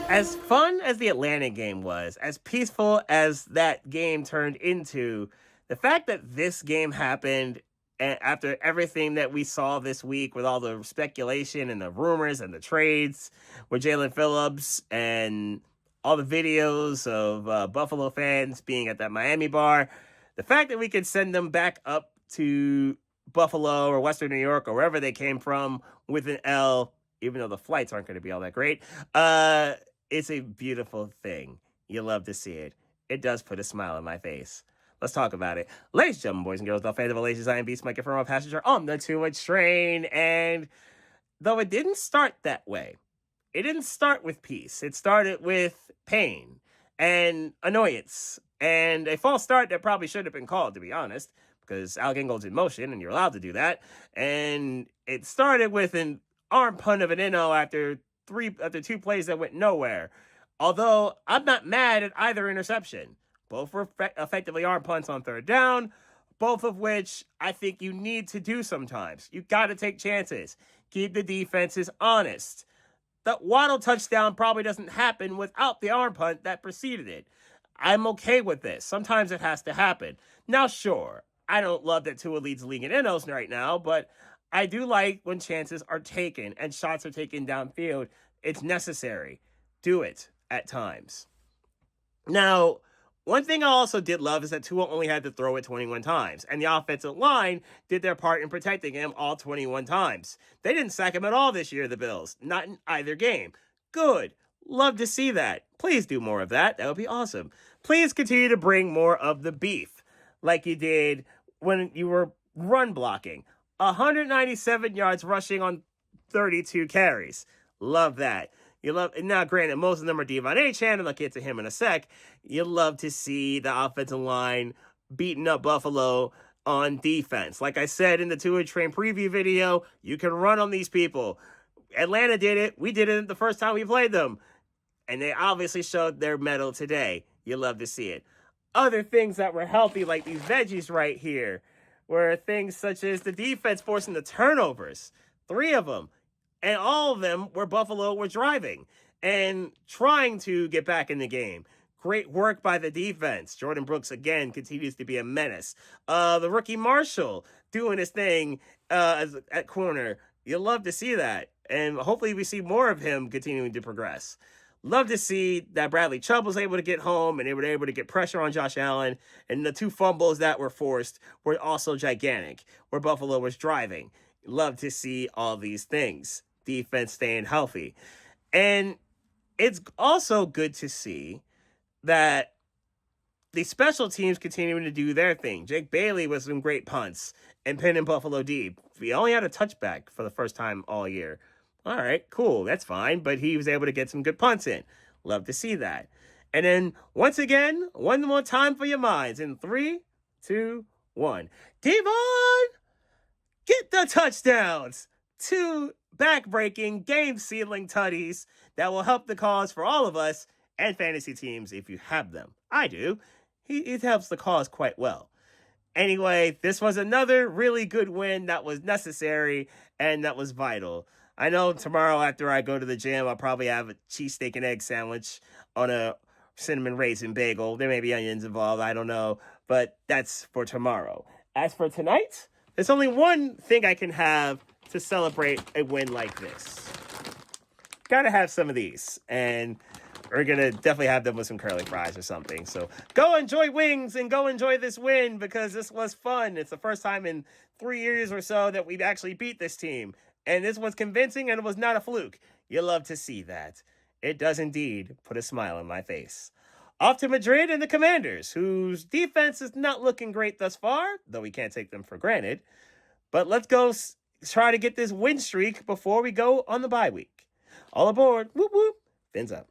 As fun as the Atlanta game was, as peaceful as that game turned into, the fact that this game happened after everything that we saw this week with all the speculation and the rumors and the trades with Jalen Phillips and all the videos of Buffalo fans being at that Miami bar, the fact that we could send them back up to Buffalo or Western New York or wherever they came from with an L, even though the flights aren't going to be all that great, it's a beautiful thing. You love to see it. It does put a smile on my face. Let's talk about it. Ladies and gentlemen, boys and girls, all fans of Malaysia's I am Beast Mike, a passenger on the two-way train. And though it didn't start that way, it didn't start with peace. It started with pain and annoyance and a false start that probably should have been called, to be honest, because Al Gingold's in motion and you're allowed to do that. And it started with an arm punt of an Inno after two plays that went nowhere. Although I'm not mad at either interception. Both were effectively arm punts on third down, both of which I think you need to do sometimes. You got to take chances. Keep the defenses honest. The Waddle touchdown probably doesn't happen without the arm punt that preceded it. I'm okay with this. Sometimes it has to happen. Now, sure, I don't love that Tua leads the league in NOs right now, but I do like when chances are taken and shots are taken downfield. It's necessary. Do it at times. Now, one thing I also did love is that Tua only had to throw it 21 times, and the offensive line did their part in protecting him all 21 times. They didn't sack him at all this year, the Bills. Not in either game. Good. Love to see that. Please do more of that. That would be awesome. Please continue to bring more of the beef, like you did when you were run blocking. 197 yards rushing on 32 carries. Love that. You love, now granted, most of them are Devon Achane, and I'll get to him in a sec. You love to see the offensive line beating up Buffalo on defense. Like I said in the Tua Train preview video, you can run on these people. Atlanta did it. We did it the first time we played them. And they obviously showed their mettle today. You love to see it. Other things that were healthy, like these veggies right here, were things such as the defense forcing the turnovers. 3 of them. And all of them where Buffalo were driving and trying to get back in the game. Great work by the defense. Jordan Brooks, again, continues to be a menace. The rookie Marshall doing his thing at corner. You'll love to see that. And hopefully we see more of him continuing to progress. Love to see that Bradley Chubb was able to get home and they were able to get pressure on Josh Allen. And the 2 fumbles that were forced were also gigantic, where Buffalo was driving. Love to see all these things. Defense staying healthy. And it's also good to see that the special teams continuing to do their thing. Jake Bailey with some great punts and pinning Buffalo deep. He only had a touchback for the first time all year. All right, cool. That's fine. But he was able to get some good punts in. Love to see that. And then once again, one more time for your minds. In 3, 2, 1. Devon, get the touchdowns. 2 back-breaking, game-sealing tutties that will help the cause for all of us and fantasy teams if you have them. I do. It helps the cause quite well. Anyway, this was another really good win that was necessary and that was vital. I know tomorrow after I go to the gym, I'll probably have a cheesesteak and egg sandwich on a cinnamon raisin bagel. There may be onions involved, I don't know, but that's for tomorrow. As for tonight, there's only one thing I can have to celebrate a win like this. Gotta have some of these, and we're gonna definitely have them with some curly fries or something. So go enjoy wings and go enjoy this win because this was fun. It's the first time in 3 years or so that we've actually beat this team, and this was convincing and it was not a fluke. You love to see that. It does indeed put a smile on my face. Off to Madrid and the Commanders, whose defense is not looking great thus far, though we can't take them for granted. But let's go try to get this win streak before we go on the bye week. All aboard. Whoop, whoop. Fins up.